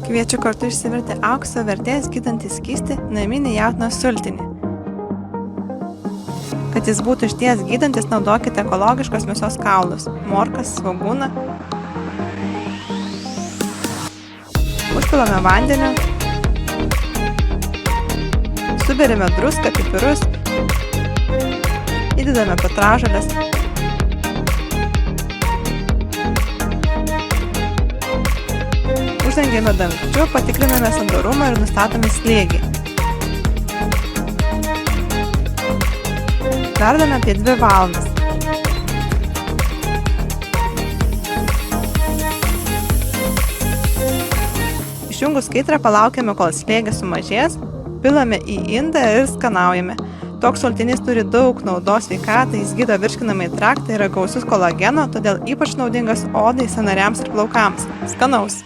Kviečiu kartu išsivirti aukso vertės gydantį skystį naminį jautienos sultinį. Kad jis būtų išties gydantis, naudokite ekologiškos mėsos kaulus, morkas, svogūną. Užpilame vandeniu. Suberiame druską, pipirus. Įdedame petražoles. Uždengiame dangčiu, patikriname sandorumą ir nustatome slėgį. Verdame apie 2 valandas. Išjungus kaitrą palaukiame, kol slėgis sumažės, pilame į indą ir skanaujame. Toks sultinys turi daug naudos sveikatai, jis gydo virškinamąjį traktą, yra gausus kolageno, todėl ypač naudingas odai, sąnariams ir plaukams. Skanaus!